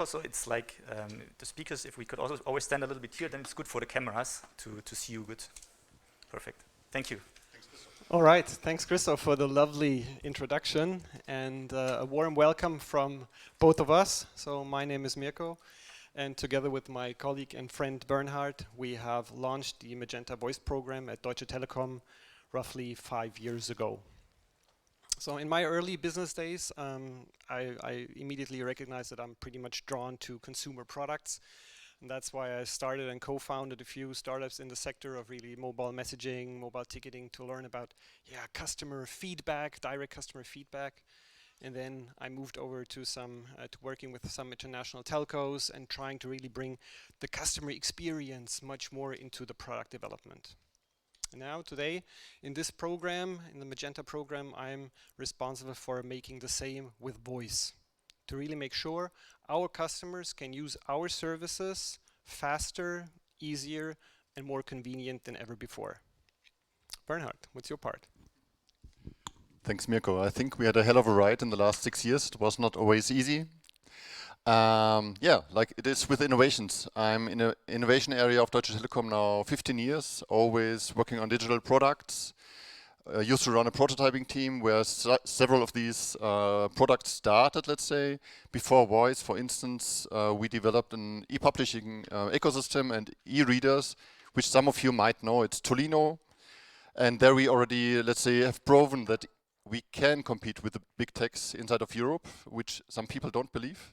Also, it's like the speakers, if we could also always stand a little bit here, then it's good for the cameras to see you good. Perfect. Thank you. All right, thanks Christoph for the lovely introduction and a warm welcome from both of us. So my name is Mirko, and together with my colleague and friend Bernhard, we have launched the Magenta voice program at Deutsche Telekom roughly 5 years ago. So in my early business days, I immediately recognized that I'm pretty much drawn to consumer products. And that's why I started and co-founded a few startups in the sector of really mobile messaging, mobile ticketing, to learn about customer feedback, direct customer feedback. And then I moved over to to working with some international telcos and trying to really bring the customer experience much more into the product development. And now today in this program, in the Magenta program, I'm responsible for making the same with voice, to really make sure our customers can use our services faster, easier, and more convenient than ever before. Bernhard, what's your part? Thanks, Mirko. I think we had a hell of a ride in the last 6 years. It was not always easy. Like it is with innovations. I'm in an innovation area of Deutsche Telekom now 15 years, always working on digital products. Used to run a prototyping team where several of these products started, let's say. Before voice, for instance, we developed an e-publishing ecosystem and e-readers, which some of you might know. It's Tolino. And there we already, let's say, have proven that we can compete with the big techs inside of Europe, which some people don't believe.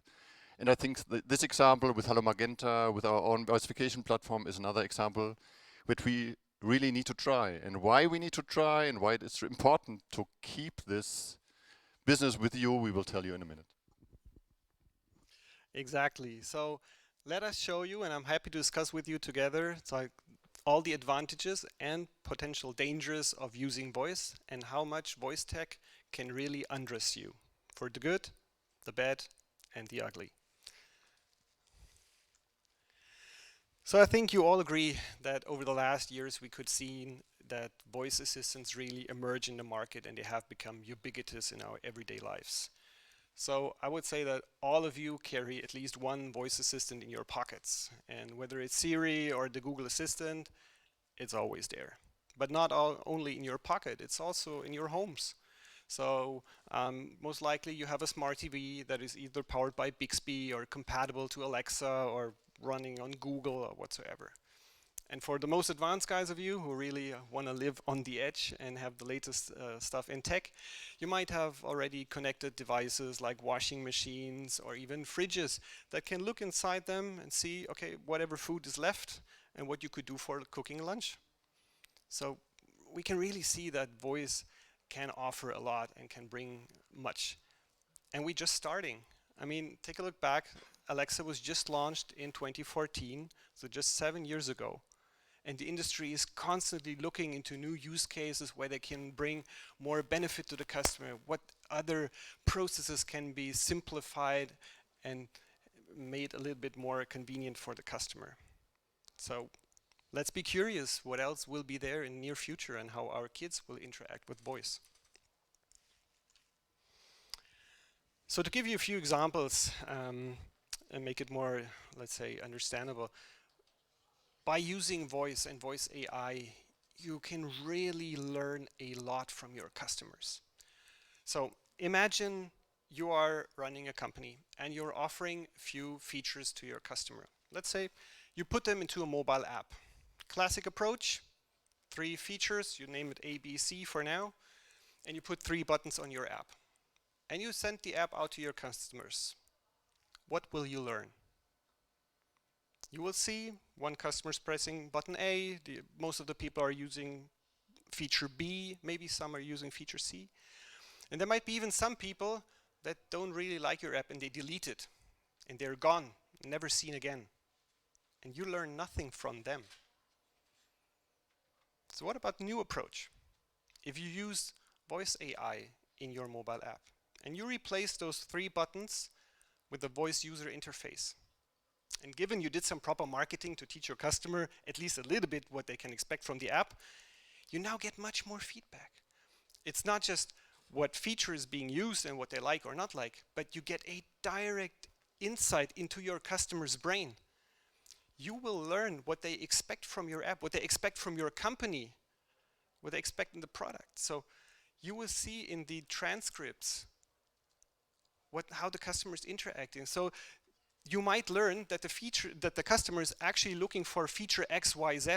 And I think this example with Hello Magenta, with our own voicification platform, is another example which we really need to try. And why we need to try and why it's important to keep this business with you, we will tell you in a minute. Exactly. So let us show you, and I'm happy to discuss with you together, all the advantages and potential dangers of using voice and how much voice tech can really undress you for the good, the bad, and the ugly. So I think you all agree that over the last years we could see that voice assistants really emerge in the market and they have become ubiquitous in our everyday lives. So I would say that all of you carry at least one voice assistant in your pockets, and whether it's Siri or the Google Assistant, it's always there. But not only in your pocket, it's also in your homes. So most likely you have a smart TV that is either powered by Bixby or compatible to Alexa or running on Google or whatsoever. And for the most advanced guys of you who really want to live on the edge and have the latest stuff in tech, you might have already connected devices like washing machines or even fridges that can look inside them and see, okay, whatever food is left and what you could do for cooking lunch. So we can really see that voice can offer a lot and can bring much. And we're just starting. I mean, take a look back. Alexa was just launched in 2014, so just 7 years ago. And the industry is constantly looking into new use cases where they can bring more benefit to the customer, what other processes can be simplified and made a little bit more convenient for the customer. So let's be curious what else will be there in the near future and how our kids will interact with voice. So to give you a few examples and make it more, let's say, understandable, by using voice and voice AI, you can really learn a lot from your customers. So imagine you are running a company and you're offering a few features to your customer. Let's say you put them into a mobile app. Classic approach, 3 features, you name it A, B, C for now, and you put 3 buttons on your app. And you send the app out to your customers. What will you learn? You will see one customer's pressing button A, most of the people are using feature B, maybe some are using feature C. And there might be even some people that don't really like your app and they delete it. And they're gone, never seen again. And you learn nothing from them. So what about new approach? If you use voice AI in your mobile app and you replace those 3 buttons with the voice user interface, and given you did some proper marketing to teach your customer at least a little bit what they can expect from the app, you now get much more feedback. It's not just what feature is being used and what they like or not like, but you get a direct insight into your customer's brain. You will learn what they expect from your app, what they expect from your company, what they expect in the product. So you will see in the transcripts how the customer is interacting. So you might learn that the customer is actually looking for feature X, Y, Z,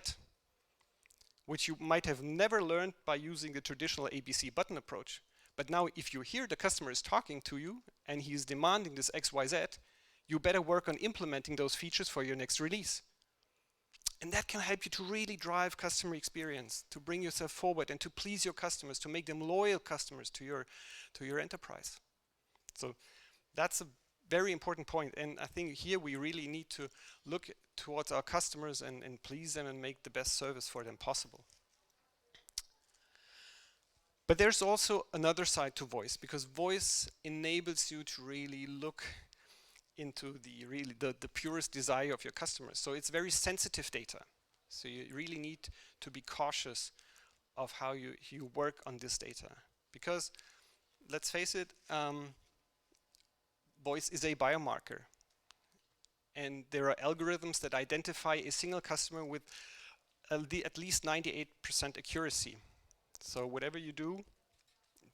which you might have never learned by using the traditional ABC button approach. But now if you hear the customer is talking to you and he's demanding this X, Y, Z, you better work on implementing those features for your next release. And that can help you to really drive customer experience, to bring yourself forward and to please your customers, to make them loyal customers to your enterprise. So that's a very important point. And I think here we really need to look towards our customers and please them and make the best service for them possible. But there's also another side to voice, because voice enables you to really look into the purest desire of your customers. So it's very sensitive data. So you really need to be cautious of how you work on this data. Because let's face it, voice is a biomarker. And there are algorithms that identify a single customer with at least 98% accuracy. So whatever you do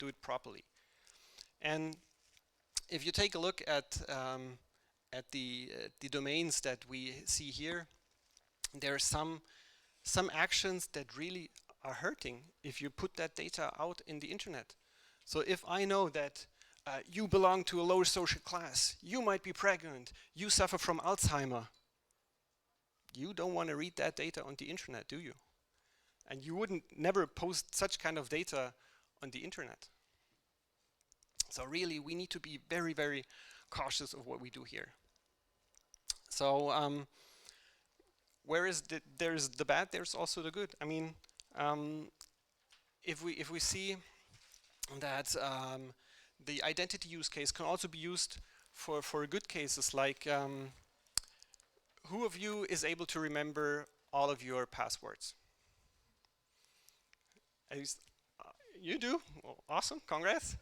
it properly. And if you take a look at the domains that we see here, there are some actions that really are hurting if you put that data out in the internet. So if I know that you belong to a lower social class, you might be pregnant, you suffer from Alzheimer, you don't want to read that data on the internet, do you? And you wouldn't never post such kind of data on the internet. So really, we need to be very, very cautious of what we do here. So whereas there's the bad, there's also the good. I mean, if we see that the identity use case can also be used for good cases, like who of you is able to remember all of your passwords? At least you do. Well, awesome, congrats.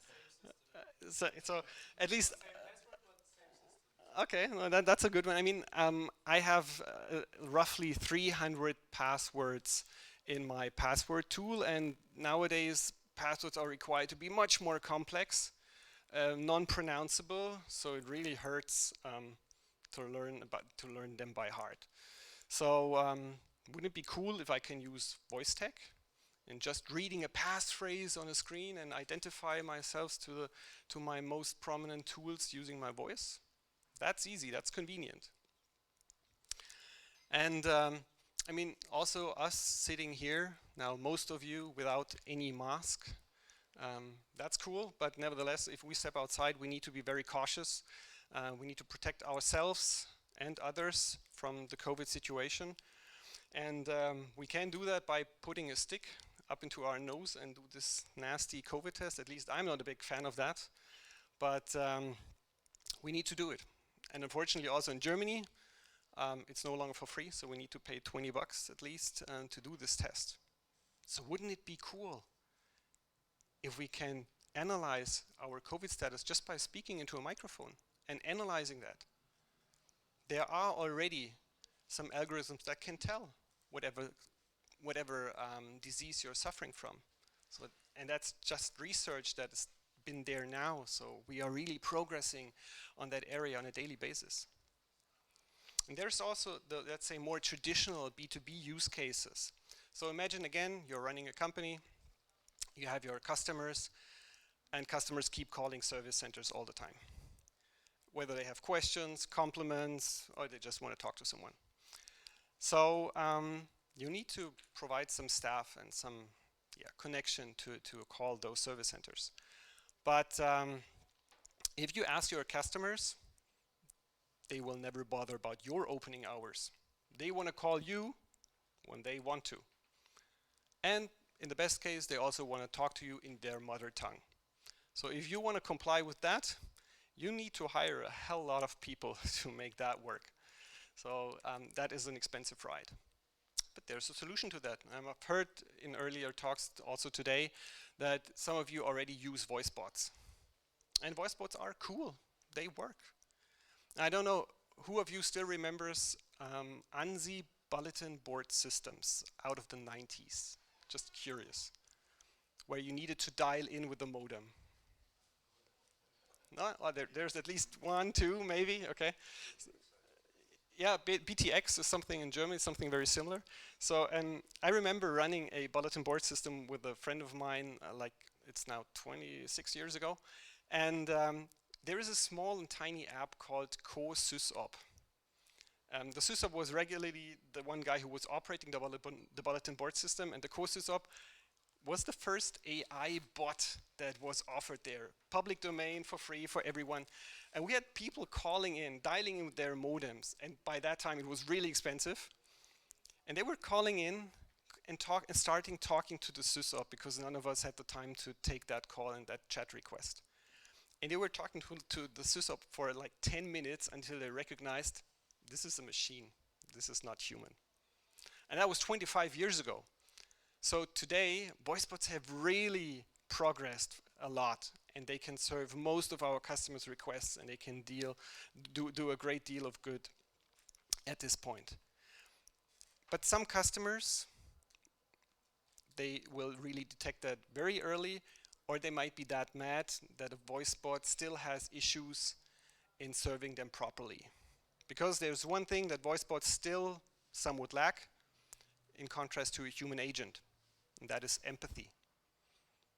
So at least okay, well, that's a good one. I mean, I have roughly 300 passwords in my password tool, and nowadays passwords are required to be much more complex, non-pronounceable, so it really hurts to learn them by heart. So wouldn't it be cool if I can use voice tech and just reading a passphrase on a screen and identify myself to my most prominent tools using my voice? That's easy, that's convenient. And I mean, also us sitting here, now most of you without any mask, that's cool, but nevertheless, if we step outside, we need to be very cautious. We need to protect ourselves and others from the COVID situation. And we can do that by putting a stick up into our nose and do this nasty COVID test. At least I'm not a big fan of that, but we need to do it. And unfortunately also in Germany, it's no longer for free, so we need to pay 20 bucks at least to do this test. So wouldn't it be cool if we can analyze our COVID status just by speaking into a microphone and analyzing that? There are already some algorithms that can tell whatever disease you're suffering from. So, and that's just research that has been there now, so we are really progressing on that area on a daily basis. And there's also the, let's say, more traditional B2B use cases. So imagine again, you're running a company, you have your customers, and customers keep calling service centers all the time. Whether they have questions, compliments, or they just want to talk to someone. So you need to provide some staff and some connection to call those service centers. But if you ask your customers, they will never bother about your opening hours. They want to call you when they want to. And in the best case, they also want to talk to you in their mother tongue. So if you want to comply with that, you need to hire a hell lot of people to make that work. So that is an expensive ride. But there's a solution to that. I've heard in earlier talks also today that some of you already use voice bots. And voice bots are cool, they work. I don't know who of you still remembers ANSI bulletin board systems out of the 90s. Just curious. Where you needed to dial in with the modem. No? Well, there's at least one, two, maybe. Okay. Yeah, BTX is something in Germany, something very similar. So I remember running a bulletin board system with a friend of mine, like it's now 26 years ago. And there is a small and tiny app called co-sysop. The sysop was regularly the one guy who was operating the bulletin board system, and the co-sysop was the first AI bot that was offered there. Public domain for free for everyone. And we had people calling in, dialing in with their modems, and by that time it was really expensive. And they were calling in and starting talking to the sysop because none of us had the time to take that call and that chat request. And they were talking to the sysop for like 10 minutes until they recognized this is a machine, this is not human. And that was 25 years ago. So today, voice bots have really progressed a lot, and they can serve most of our customers' requests, and they can do a great deal of good at this point. But some customers, they will really detect that very early, or they might be that mad that a voice bot still has issues in serving them properly. Because there's one thing that voice bots still somewhat lack, in contrast to a human agent, and that is empathy.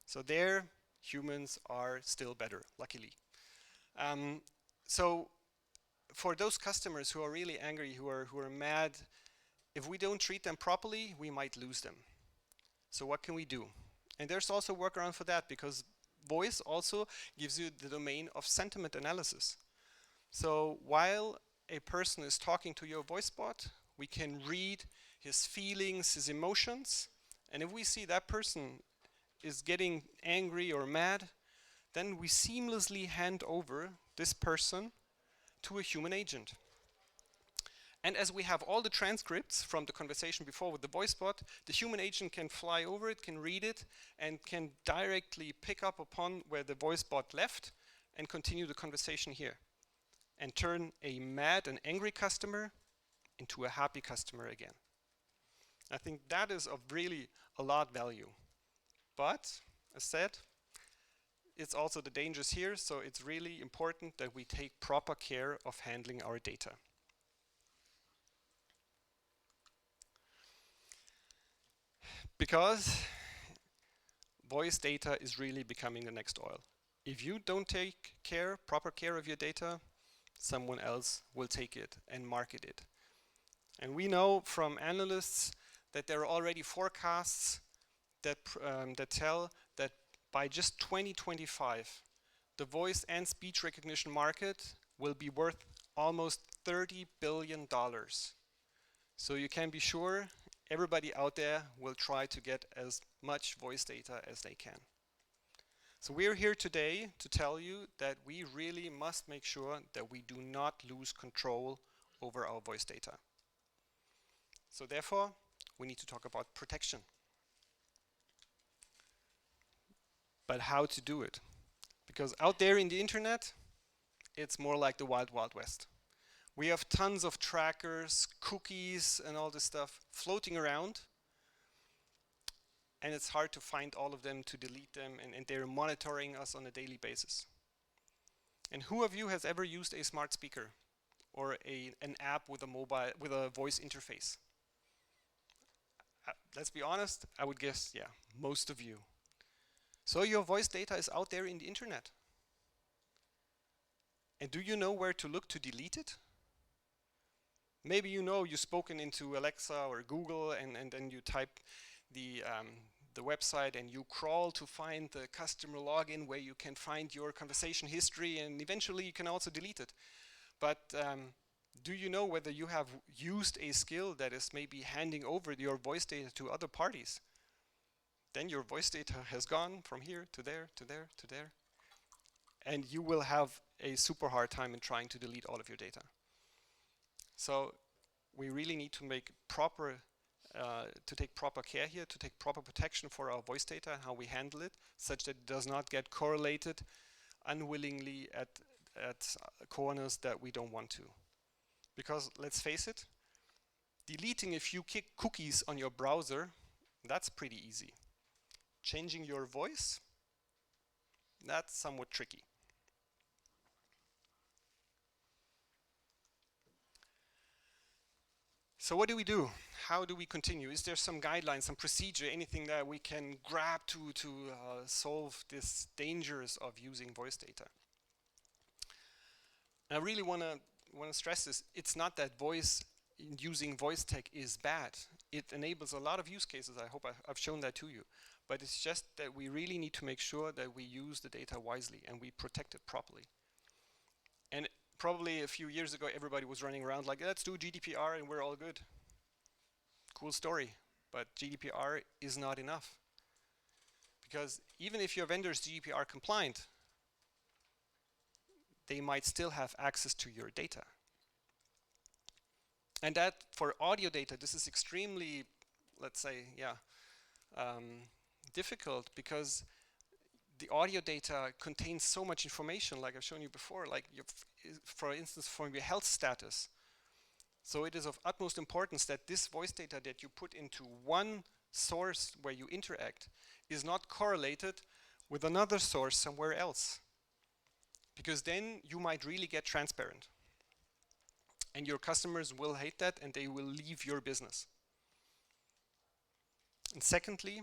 So there, humans are still better, luckily. So for those customers who are really angry, who are mad, if we don't treat them properly, we might lose them. So what can we do? And there's also a workaround for that, because voice also gives you the domain of sentiment analysis. So while a person is talking to your voice bot, we can read his feelings, his emotions, and if we see that person is getting angry or mad, then we seamlessly hand over this person to a human agent. And as we have all the transcripts from the conversation before with the voice bot, the human agent can fly over it, can read it, and can directly pick up upon where the voice bot left and continue the conversation here, and turn a mad and angry customer into a happy customer again. I think that is of really a lot of value. But, as said, it's also the dangers here, so it's really important that we take proper care of handling our data. Because voice data is really becoming the next oil. If you don't take proper care of your data, someone else will take it and market it. And we know from analysts that there are already forecasts that tell that by just 2025, the voice and speech recognition market will be worth almost $30 billion. So you can be sure everybody out there will try to get as much voice data as they can. So we're here today to tell you that we really must make sure that we do not lose control over our voice data. So therefore, we need to talk about protection. But how to do it? Because out there in the internet, it's more like the wild, wild west. We have tons of trackers, cookies, and all this stuff floating around. And it's hard to find all of them, to delete them, and they're monitoring us on a daily basis. And who of you has ever used a smart speaker or an app with a voice interface? Let's be honest, I would guess, yeah, most of you. So your voice data is out there in the internet. And do you know where to look to delete it? Maybe you know you've spoken into Alexa or Google, and then you type the website and you crawl to find the customer login where you can find your conversation history, and eventually you can also delete it. But do you know whether you have used a skill that is maybe handing over your voice data to other parties? Then your voice data has gone from here to there, to there, to there. And you will have a super hard time in trying to delete all of your data. So we really need to make take proper care here, to take proper protection for our voice data and how we handle it, such that it does not get correlated unwillingly at corners that we don't want to. Because let's face it, deleting a few cookies on your browser, that's pretty easy. Changing your voice, that's somewhat tricky. So what do we do? How do we continue? Is there some guidelines, some procedure, anything that we can grab to solve this dangers of using voice data? I really want to stress this. It's not that using voice tech is bad. It enables a lot of use cases. I hope I've shown that to you. But it's just that we really need to make sure that we use the data wisely and we protect it properly. And probably a few years ago, everybody was running around like, let's do GDPR and we're all good. Cool story, but GDPR is not enough. Because even if your vendor is GDPR compliant, they might still have access to your data. And that, for audio data, this is extremely, let's say, difficult, because the audio data contains so much information, like I've shown you before, like for instance, from your health status. So it is of utmost importance that this voice data that you put into one source where you interact is not correlated with another source somewhere else. Because then you might really get transparent. And your customers will hate that and they will leave your business. And secondly,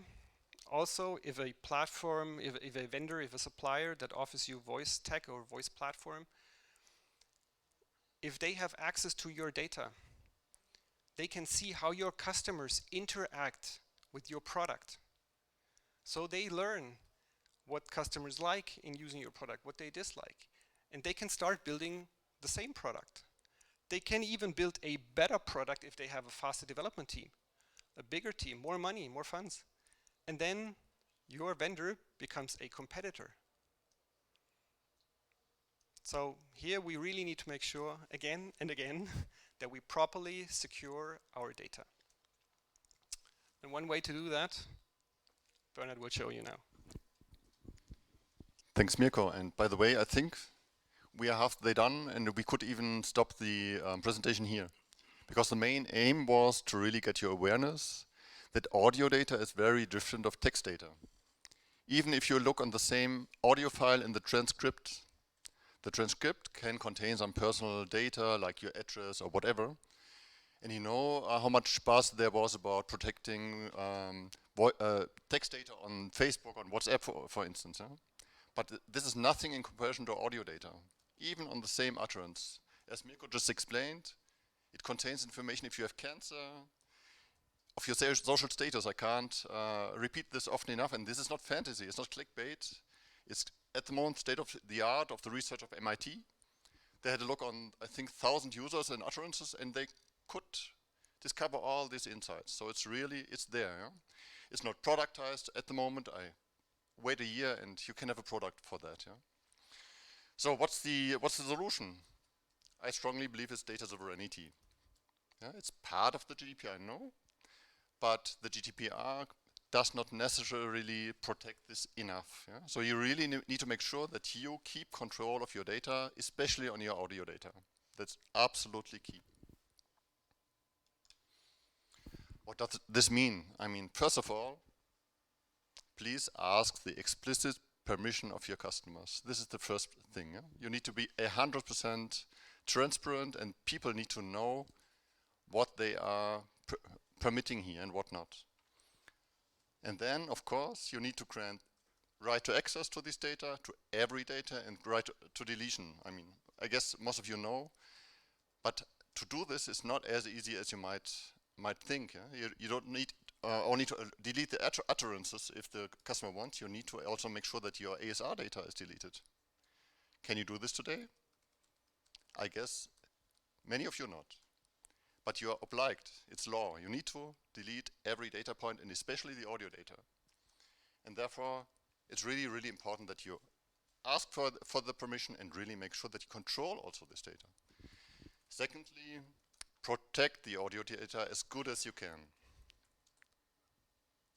also, if a platform, if a vendor, if a supplier that offers you voice tech or voice platform, if they have access to your data, they can see how your customers interact with your product. So they learn what customers like in using your product, what they dislike. And they can start building the same product. They can even build a better product if they have a faster development team, a bigger team, more money, more funds. And then your vendor becomes a competitor. So here we really need to make sure, again and again, that we properly secure our data. And one way to do that, Bernhard will show you now. Thanks, Mirko. And by the way, I think we are halfway done, and we could even stop the presentation here. Because the main aim was to really get your awareness that audio data is very different of text data. Even if you look on the same audio file in the transcript can contain some personal data like your address or whatever. And you know how much buzz there was about protecting text data on Facebook, on WhatsApp, for instance. Huh? But this is nothing in comparison to audio data, even on the same utterance. As Mirko just explained, it contains information if you have cancer, of your social status. I can't repeat this often enough, and this is not fantasy, it's not clickbait. It's at the moment state of the art of the research of MIT. They had a look on, I think, 1,000 users and utterances, and they could discover all these insights. So it's really, it's there. Yeah? It's not productized at the moment. I wait a year and you can have a product for that. Yeah? So what's the solution? I strongly believe it's data sovereignty. Yeah? It's part of the GDPR, I know, but the GDPR does not necessarily protect this enough. Yeah? So you really need to make sure that you keep control of your data, especially on your audio data. That's absolutely key. What does this mean? I mean, first of all, please ask the explicit permission of your customers. This is the first thing. Yeah? You need to be 100% transparent, and people need to know what they are permitting here and what not. And then, of course, you need to grant right to access to this data, to every data, and right to deletion. I mean, I guess most of you know, but to do this is not as easy as you might think. Yeah? You don't need only to delete the utterances if the customer wants. You need to also make sure that your ASR data is deleted. Can you do this today? I guess many of you not. But you are obliged. It's law. You need to delete every data point, and especially the audio data. And therefore, it's really, really important that you ask for the permission and really make sure that you control also this data. Secondly, protect the audio data as good as you can.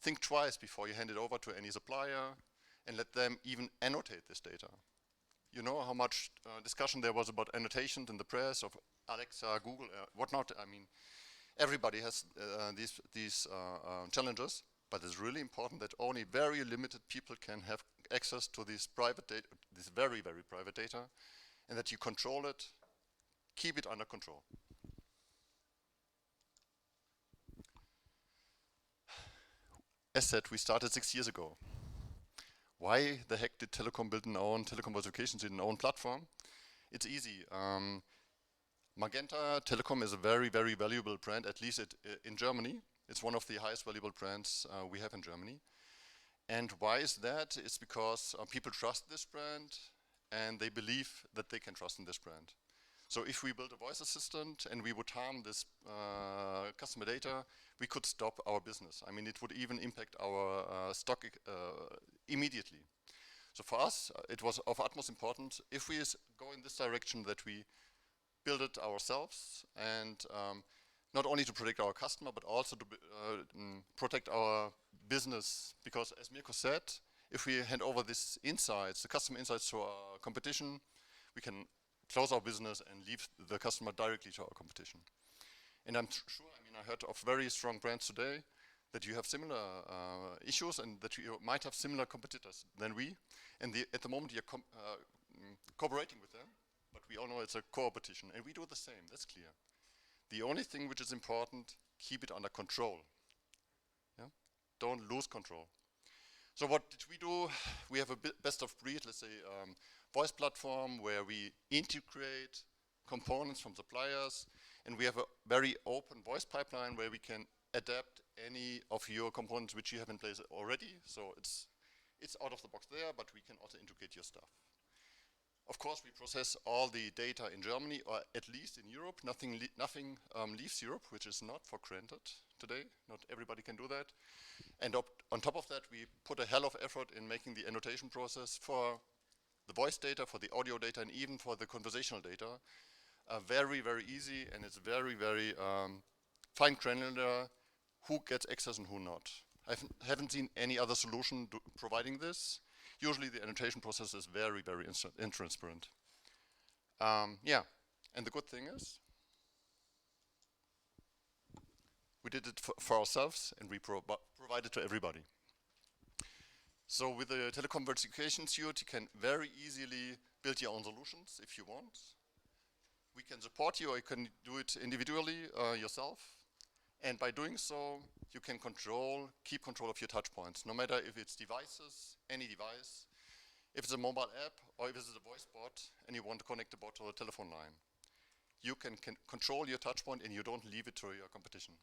Think twice before you hand it over to any supplier, and let them even annotate this data. You know how much discussion there was about annotations in the press of Alexa, Google, whatnot. I mean, everybody has these challenges, but it's really important that only very limited people can have access to these private data, this very, very private data, and that you control it, keep it under control. As said, we started 6 years ago. Why the heck did Telekom build an own Telekom Voice Applications in an own platform? It's easy. Magenta Telekom is a very, very valuable brand, at least in Germany. It's one of the highest valuable brands we have in Germany. And why is that? It's because people trust this brand and they believe that they can trust in this brand. So if we build a voice assistant and we would harm this customer data, we could stop our business. I mean, it would even impact our stock immediately. So for us, it was of utmost importance if we go in this direction that we build it ourselves and not only to protect our customer, but also to protect our business. Because as Mirko said, if we hand over these insights, the customer insights to our competition, we can close our business and leave the customer directly to our competition. And I'm sure, I mean, I heard of very strong brands today that you have similar issues and that you might have similar competitors than we. And at the moment you're cooperating with them, but we all know it's a competition and we do the same, that's clear. The only thing which is important, keep it under control. Yeah? Don't lose control. So what did we do? We have a best of breed, let's say, voice platform where we integrate components from suppliers, and we have a very open voice pipeline where we can adapt any of your components which you have in place already. So it's out of the box there, but we can also integrate your stuff. Of course, we process all the data in Germany, or at least in Europe. Nothing leaves Europe, which is not for granted today. Not everybody can do that. And on top of that, we put a hell of effort in making the annotation process for the voice data, for the audio data, and even for the conversational data. Very, very easy, and it's very, very fine granular who gets access and who not. I haven't seen any other solution providing this. Usually the annotation process is very, very intransparent. Yeah, and the good thing is, we did it for ourselves and we provide it to everybody. So with the Telekom Verification Suite, you can very easily build your own solutions if you want. We can support you, or you can do it individually yourself. And by doing so, you can keep control of your touch points, no matter if it's devices, any device, if it's a mobile app, or if it's a voice bot, and you want to connect the bot to a telephone line. You can control your touch point and you don't leave it to your competition.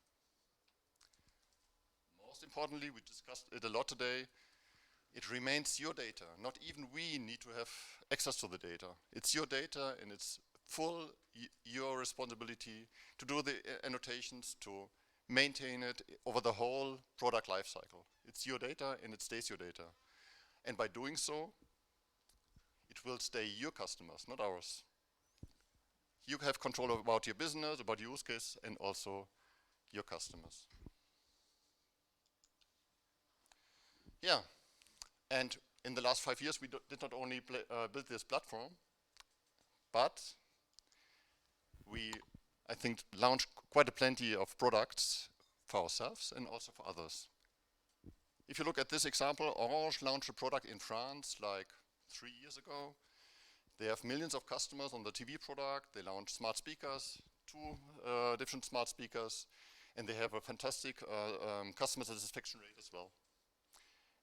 Most importantly, we discussed it a lot today, it remains your data. Not even we need to have access to the data. It's your data and it's full your responsibility to do the annotations, to maintain it over the whole product lifecycle. It's your data and it stays your data. And by doing so, it will stay your customers, not ours. You have control about your business, about your use case, and also your customers. Yeah, and in the last 5 years, we did not only build this platform, but we, I think, launched quite a plenty of products for ourselves and also for others. If you look at this example, Orange launched a product in France like 3 years ago. They have millions of customers on the TV product. They launched smart speakers, 2 different smart speakers, and they have a fantastic customer satisfaction rate as well.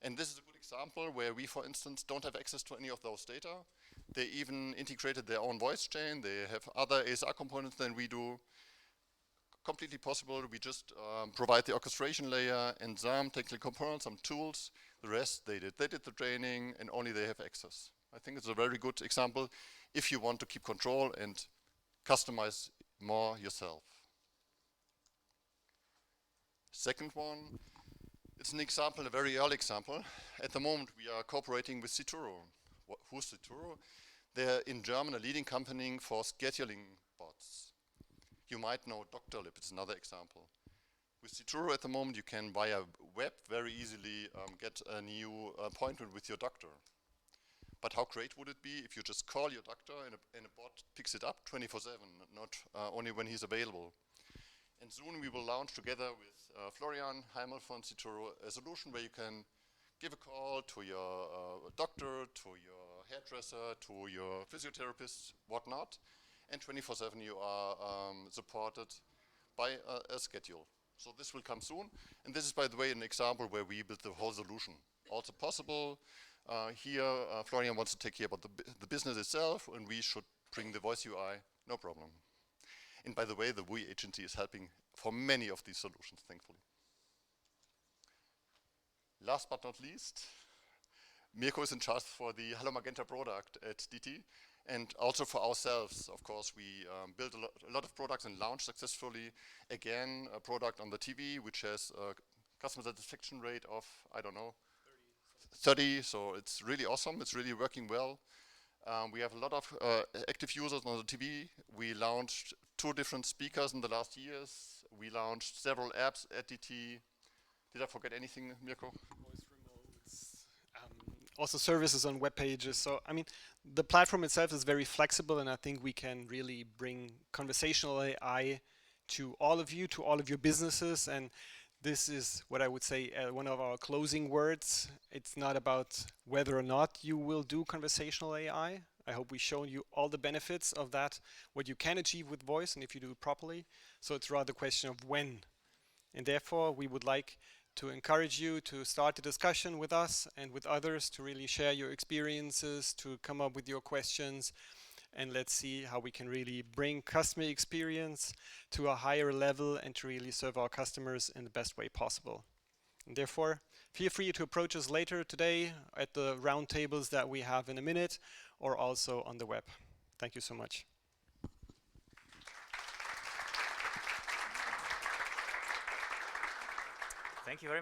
And this is a good example where we, for instance, don't have access to any of those data. They even integrated their own voice chain. They have other ASR components than we do. Completely possible. We just provide the orchestration layer and some technical components, some tools. The rest they did. They did the training and only they have access. I think it's a very good example if you want to keep control and customize more yourself. Second one, it's an example, a very early example. At the moment, we are cooperating with Cituro. Who's Cituro? They're in Germany, a leading company for scheduling bots. You might know Doctolib, it's another example. With Cituro at the moment, you can, via web, very easily get a new appointment with your doctor. But how great would it be if you just call your doctor and a bot picks it up 24/7, not only when he's available. And soon we will launch together with Florian Heimel von Citoro a solution where you can give a call to your doctor, to your hairdresser, to your physiotherapist, whatnot, and 24/7 you are supported by a schedule. So this will come soon, and this is, by the way, an example where we built the whole solution. Also possible. Here, Florian wants to take care about the business itself, and we should bring the voice UI, no problem. And by the way, the WUI agency is helping for many of these solutions, thankfully. Last but not least, Mirko is in charge for the Hello Magenta product at DT, and also for ourselves. Of course, we built a lot of products and launched successfully, again, a product on the TV, which has a customer satisfaction rate of, I don't know, 30, so it's really awesome. It's really working well. We have a lot of active users on the TV. We launched 2 different speakers in the last years. We launched several apps at DT. Did I forget anything, Mirko? Voice remotes, also services on web pages. So, I mean, the platform itself is very flexible, and I think we can really bring conversational AI to all of you, to all of your businesses. And this is what I would say one of our closing words. It's not about whether or not you will do conversational AI. I hope we've shown you all the benefits of that, what you can achieve with voice, and if you do it properly. So it's rather a question of when. And therefore, we would like to encourage you to start a discussion with us and with others, to really share your experiences, to come up with your questions, and let's see how we can really bring customer experience to a higher level and to really serve our customers in the best way possible. And therefore, feel free to approach us later today at the round tables that we have in a minute, or also on the web. Thank you so much. Thank you very much.